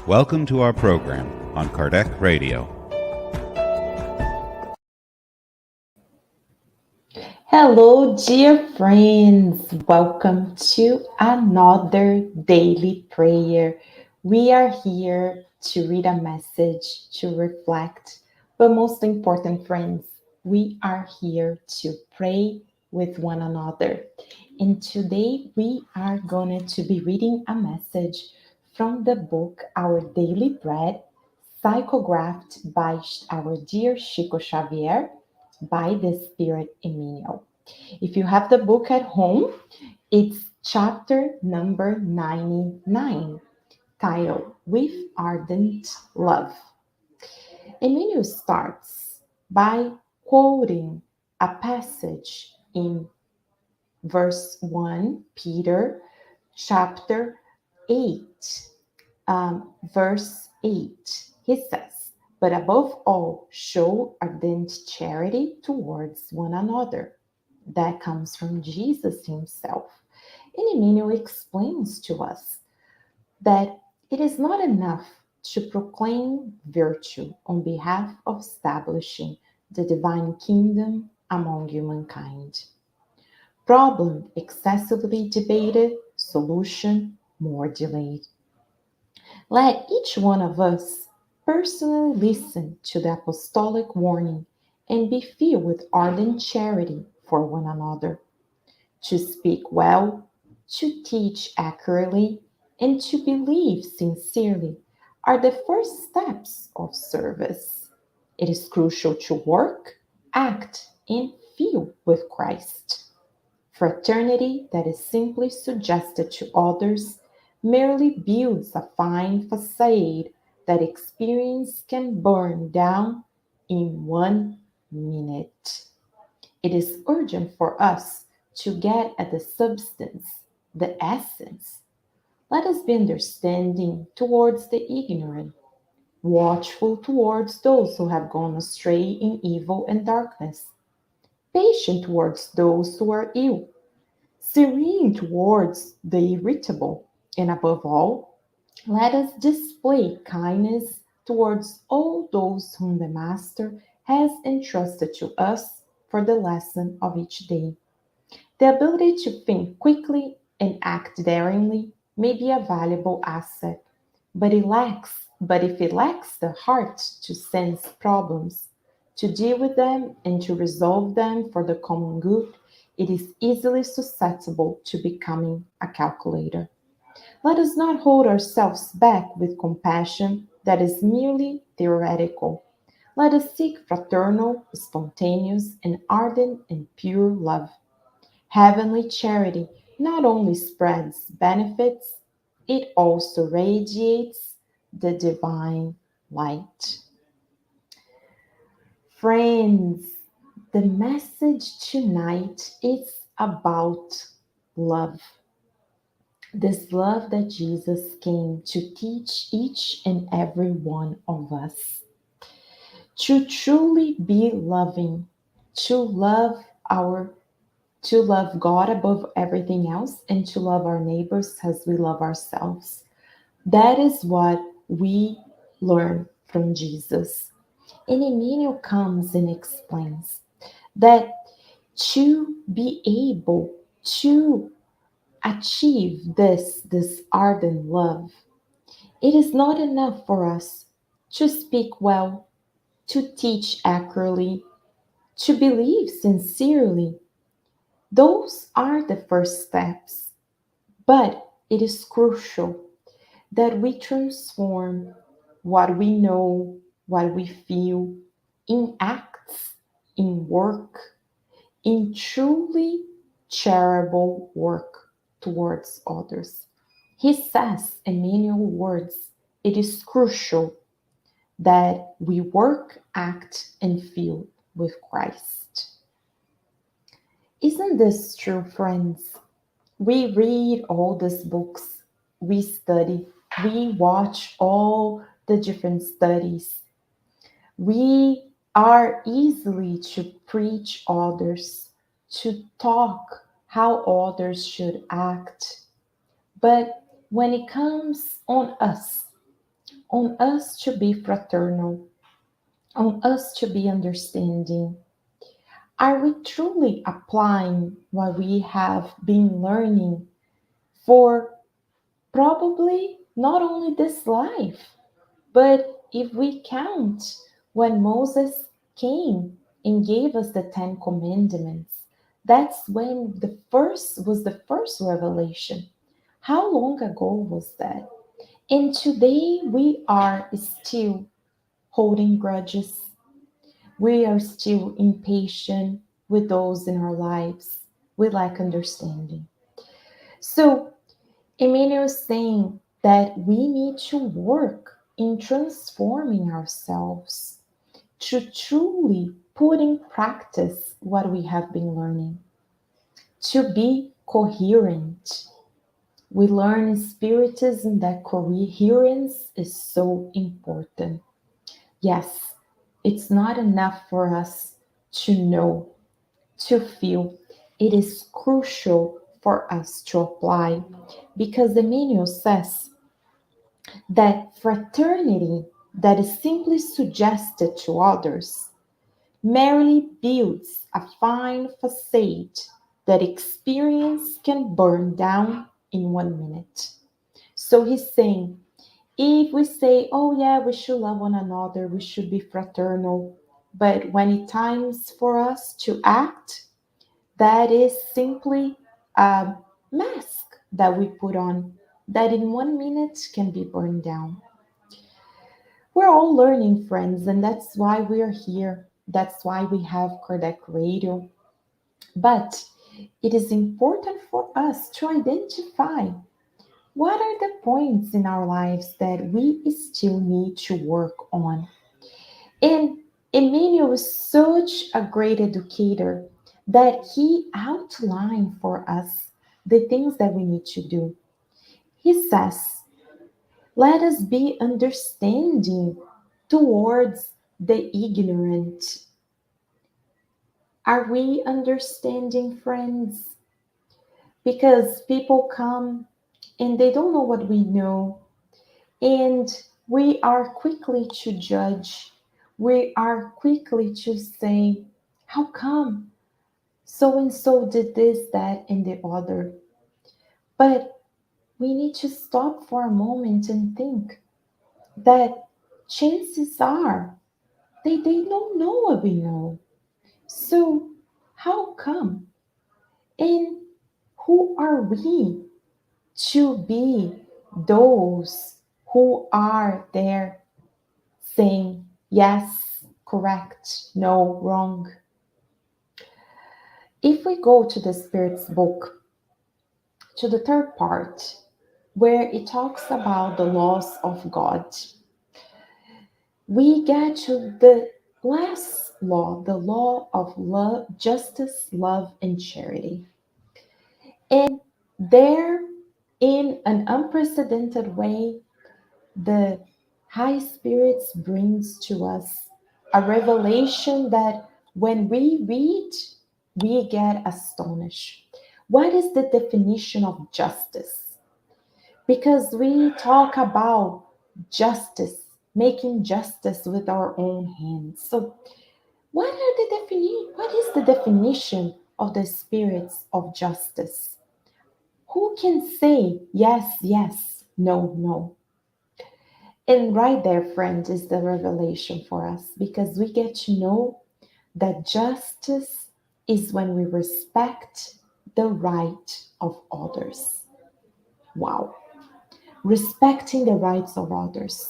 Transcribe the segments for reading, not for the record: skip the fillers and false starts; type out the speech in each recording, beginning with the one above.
Welcome to our program on Kardec Radio. Hello, dear friends. Welcome to another daily prayer. We are here to read a message, to reflect, but most important, friends, we are here to pray with one another. And today we are going to be reading a message from the book Our Daily Bread, psychographed by our dear Chico Xavier by the Spirit Emmanuel. If you have the book at home, it's chapter number 99, titled With Ardent Love. Emmanuel starts by quoting a passage in verse 1, Peter chapter 8, verse 8. He says, "But above all, show ardent charity towards one another." That comes from Jesus himself. And Emmanuel explains to us that it is not enough to proclaim virtue on behalf of establishing the divine kingdom among humankind. Problem excessively debated, solution more delayed. Let each one of us personally listen to the apostolic warning and be filled with ardent charity for one another. To speak well, to teach accurately, and to believe sincerely are the first steps of service. It is crucial to work, act, and feel with Christ. Fraternity that is simply suggested to others merely builds a fine facade that experience can burn down in 1 minute. It is urgent for us to get at the substance, the essence. Let us be understanding towards the ignorant, watchful towards those who have gone astray in evil and darkness, patient towards those who are ill, serene towards the irritable, and above all, let us display kindness towards all those whom the Master has entrusted to us for the lesson of each day. The ability to think quickly and act daringly may be a valuable asset, but if it lacks the heart to sense problems, to deal with them and to resolve them for the common good, it is easily susceptible to becoming a calculator. Let us not hold ourselves back with compassion that is merely theoretical. Let us seek fraternal, spontaneous, and ardent and pure love. Heavenly charity not only spreads benefits, it also radiates the divine light. Friends, the message tonight is about love. This love that Jesus came to teach each and every one of us. To truly be loving, to love our to love God above everything else and to love our neighbors as we love ourselves. That is what we learn from Jesus. And Emmanuel comes and explains that to be able to achieve this ardent love, it is not enough for us to speak well, to teach accurately, to believe sincerely. Those are the first steps, but it is crucial that we transform what we know, what we feel, in acts, in work, in truly charitable work towards others. He says in many words, it is crucial that we work, act, and feel with Christ. Isn't this true, friends? We read all these books, we study, we watch all the different studies. We are easily to preach others, to talk how others should act. But when it comes on us, on us to be fraternal, on us to be understanding. Are we truly applying what we have been learning for probably not only this life, but if we count when Moses came and gave us the Ten Commandments, that's when the first revelation. How long ago was that? And today we are still holding grudges. We are still impatient with those in our lives. We lack understanding. So Emmanuel is saying that we need to work in transforming ourselves to truly put in practice what we have been learning, to be coherent. We learn in Spiritism that coherence is so important. Yes, it's not enough for us to know, to feel. It is crucial for us to apply because Emmanuel says that fraternity that is simply suggested to others merely builds a fine facade that experience can burn down in 1 minute. So he's saying, if we say, oh yeah, we should love one another, we should be fraternal, but when it times for us to act, that is simply a mask that we put on that in 1 minute can be burned down. We're all learning, friends, and that's why we are here. That's why we have Kardec Radio. But it is important for us to identify what are the points in our lives that we still need to work on. And Emmanuel is such a great educator that he outlined for us the things that we need to do. He says, let us be understanding towards the ignorant. Are we understanding, friends? Because people come and they don't know what we know, and we are quickly to judge. We are quickly to say, how come so and so did this, that, and the other? But we need to stop for a moment and think that chances are they don't know what we know. So, how come? And who are we to be those who are there saying yes, correct, no, wrong? If we go to the Spirit's book, to the third part, where it talks about the laws of God, we get to the last law, the law of love, justice, love, and charity. And there, in an unprecedented way, the high spirits brings to us a revelation that when we read, we get astonished. What is the definition of justice? Because we talk about justice, making justice with our own hands. So what is the definition of the spirits of justice? Who can say yes, yes, no, no? And right there, friend, is the revelation for us because we get to know that justice is when we respect the right of others. Wow. Respecting the rights of others.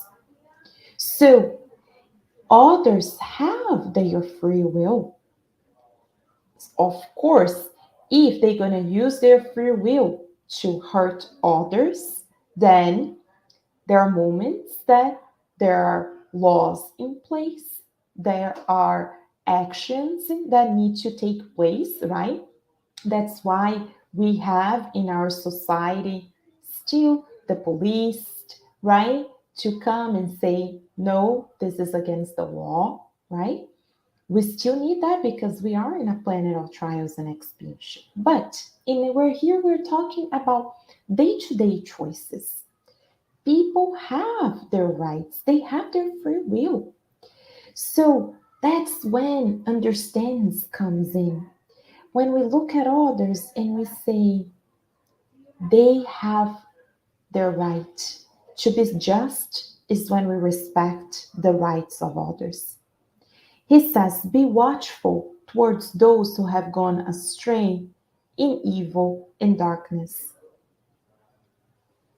So, others have their free will. Of course, if they're going to use their free will to hurt others, then there are moments that there are laws in place, there are actions that need to take place, right? That's why we have in our society still the police, right? To come and say, no, this is against the law, right? We still need that because we are in a planet of trials and expiation. But we're talking about day-to-day choices. People have their rights, they have their free will. So that's when understanding comes in. When we look at others and we say they have their right to be just, is when we respect the rights of others. He says, be watchful towards those who have gone astray in evil and darkness.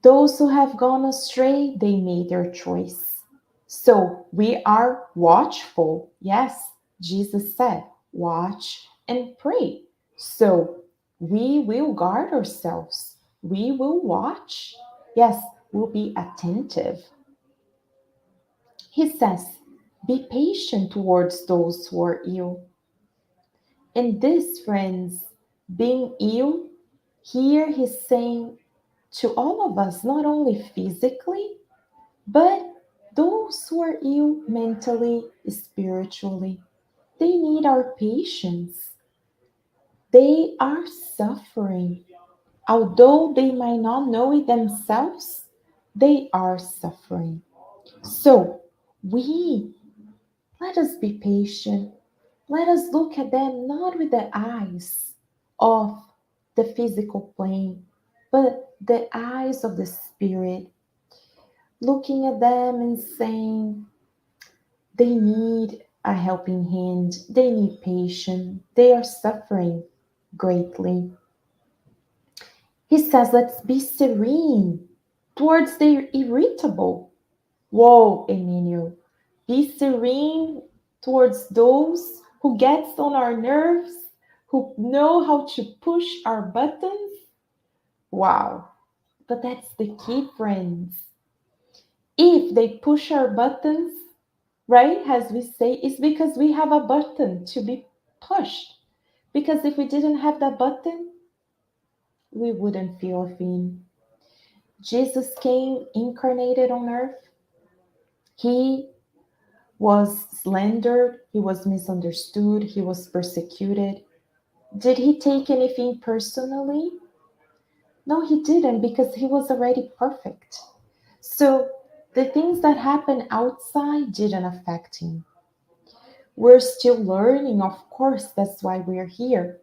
Those who have gone astray, they made their choice. So we are watchful. Yes, Jesus said, watch and pray. So we will guard ourselves. We will watch. Yes, we'll be attentive. He says, be patient towards those who are ill. And this, friends, being ill, here he's saying to all of us, not only physically, but those who are ill mentally, spiritually, they need our patience. They are suffering. Although they might not know it themselves, they are suffering. So, we let us be patient. Let us look at them not with the eyes of the physical plane, but the eyes of the spirit, looking at them and saying, they need a helping hand, they need patience, they are suffering greatly. He says, let's be serene towards the irritable. Whoa, Emmanuel, be serene towards those who gets on our nerves, who know how to push our buttons. Wow, but that's the key, friends. If they push our buttons, right, as we say, it's because we have a button to be pushed. Because if we didn't have that button, we wouldn't feel a thing. Jesus came incarnated on earth. He was slandered, he was misunderstood, he was persecuted. Did he take anything personally? No, he didn't, because he was already perfect. So the things that happened outside didn't affect him. We're still learning, of course, that's why we're here.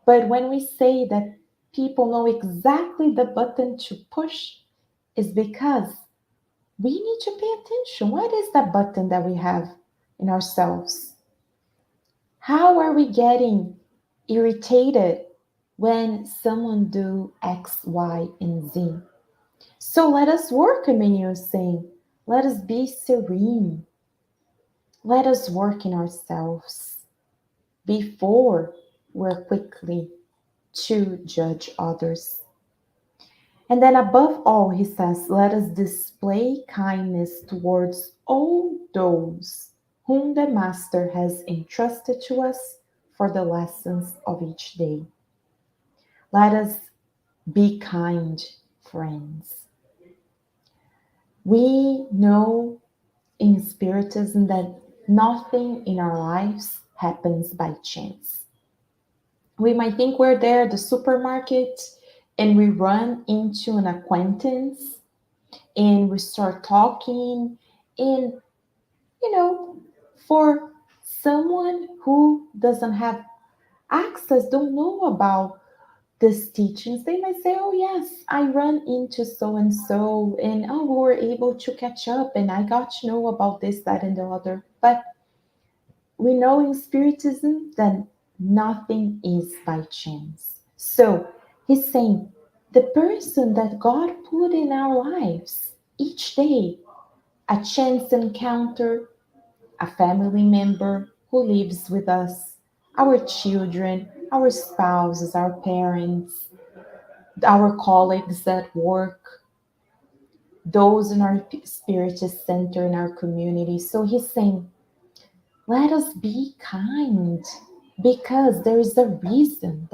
But when we say that people know exactly the button to push, is because we need to pay attention. What is that button that we have in ourselves? How are we getting irritated when someone do X, Y, and Z? So let us work, Emmanuel is saying. Let us be serene. Let us work in ourselves before we're quickly to judge others. And then above all, he says, let us display kindness towards all those whom the Master has entrusted to us for the lessons of each day. Let us be kind, friends. We know in Spiritism that nothing in our lives happens by chance. We might think we're there at the supermarket and we run into an acquaintance and we start talking. And, you know, for someone who doesn't have access, don't know about these teachings, they might say, oh, yes, I run into so and oh, we were able to catch up and I got to know about this, that, and the other. But we know in Spiritism that nothing is by chance. So he's saying the person that God put in our lives each day, a chance encounter, a family member who lives with us, our children, our spouses, our parents, our colleagues at work, those in our spiritist center in our community. So he's saying, let us be kind because there is a reason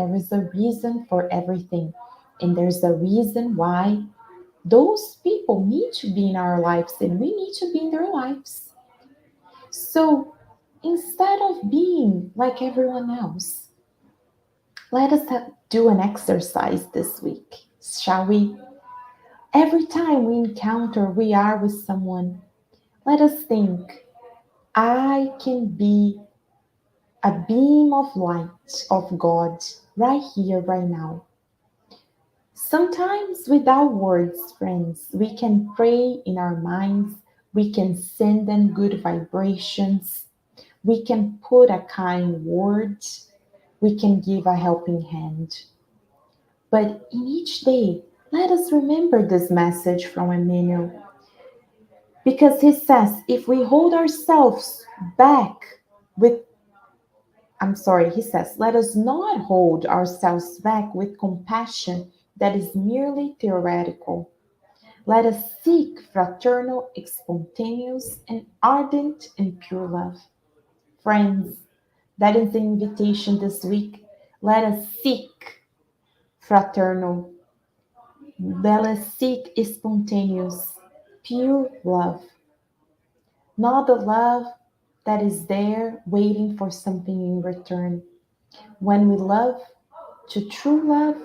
for everything. And there's a reason why those people need to be in our lives and we need to be in their lives. So instead of being like everyone else, let us do an exercise this week, shall we? Every time we encounter, we are with someone, let us think, I can be a beam of light of God right here, right now. Sometimes, without words, friends, we can pray in our minds, we can send them good vibrations, we can put a kind word, we can give a helping hand. But in each day, let us remember this message from Emmanuel because he says if we hold ourselves back with he says, let us not hold ourselves back with compassion that is merely theoretical. Let us seek fraternal, spontaneous, and ardent and pure love. Friends, that is the invitation this week. Let us seek fraternal, let us seek spontaneous, pure love. Not the love that is there waiting for something in return. When we love, to true love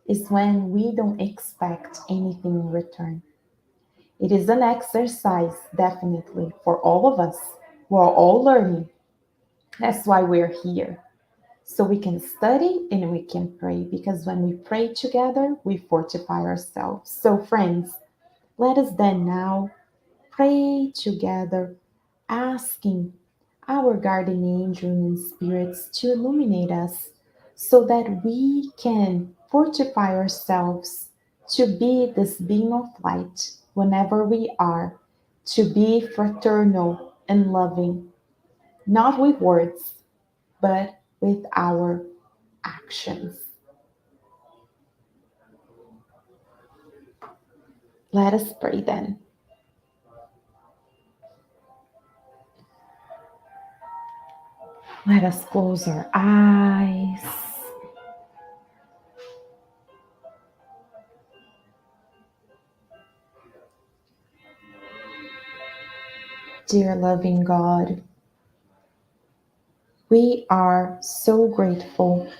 is when we don't expect anything in return. It is an exercise, definitely, for all of us. We're all learning. That's why we're here. So we can study and we can pray because when we pray together, we fortify ourselves. So, friends, let us then now pray together, asking our guardian angel and spirits to illuminate us so that we can fortify ourselves to be this beam of light whenever we are, to be fraternal and loving, not with words, but with our actions. Let us pray then. Let us close our eyes. Dear loving God, we are so grateful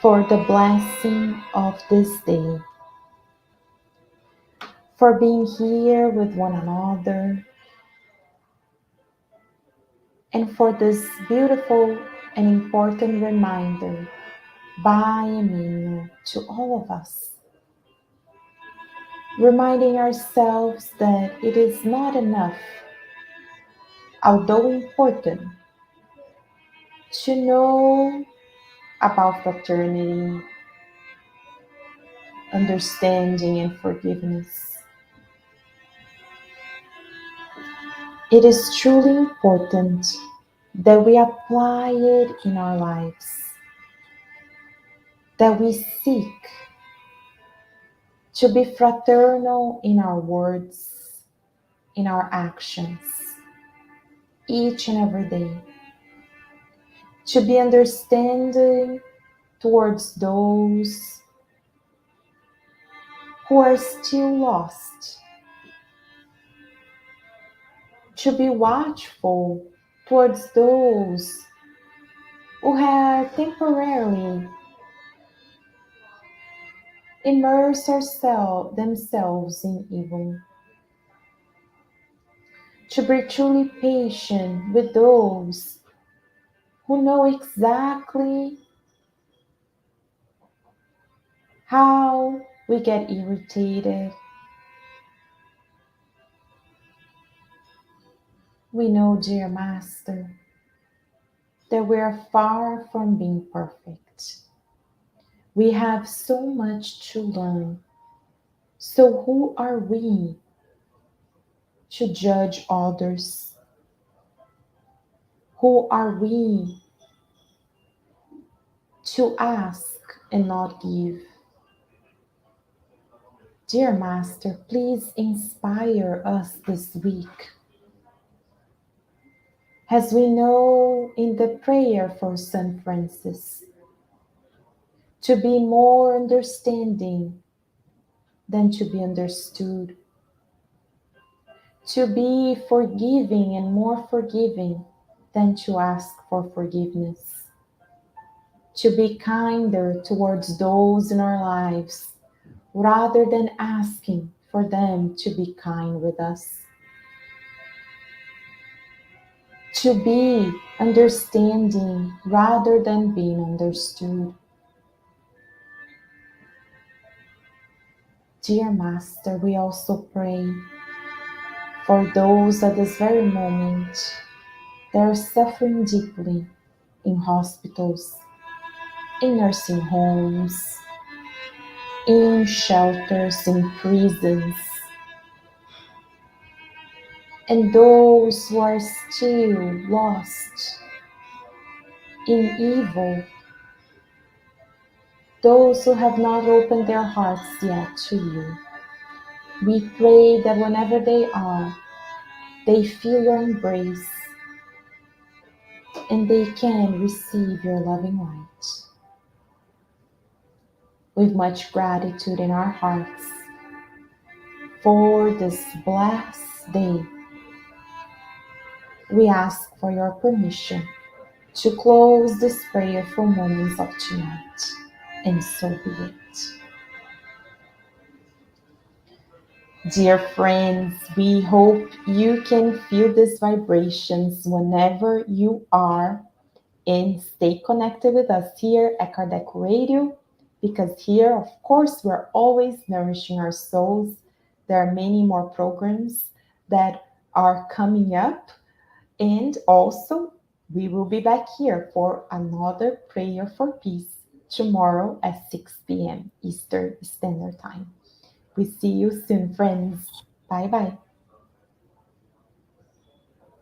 for the blessing of this day, for being here with one another, and for this beautiful and important reminder by Emmanuel to all of us, reminding ourselves that it is not enough, although important, to know about fraternity, understanding, and forgiveness. It is truly important that we apply it in our lives, that we seek to be fraternal in our words, in our actions, each and every day, to be understanding towards those who are still lost, to be watchful towards those who have temporarily immersed themselves in evil, to be truly patient with those who know exactly how we get irritated. We know, dear Master, that we are far from being perfect. We have so much to learn. So, who are we to judge others? Who are we to ask and not give? Dear Master, please inspire us this week. As we know in the prayer for St. Francis, to be more understanding than to be understood, to be forgiving and more forgiving than to ask for forgiveness, to be kinder towards those in our lives rather than asking for them to be kind with us, to be understanding rather than being understood. Dear Master, we also pray for those at this very moment that are suffering deeply in hospitals, in nursing homes, in shelters, in prisons, and those who are still lost in evil, those who have not opened their hearts yet to you. We pray that whenever they are, they feel your embrace and they can receive your loving light. With much gratitude in our hearts for this blessed day, we ask for your permission to close this prayerful moments of tonight, and so be it. Dear friends, we hope you can feel these vibrations whenever you are, and stay connected with us here at Kardec Radio, because here, of course, we're always nourishing our souls. There are many more programs that are coming up, and also we will be back here for another prayer for peace tomorrow at 6 p.m. Eastern Standard Time. We see you soon, friends. Bye bye.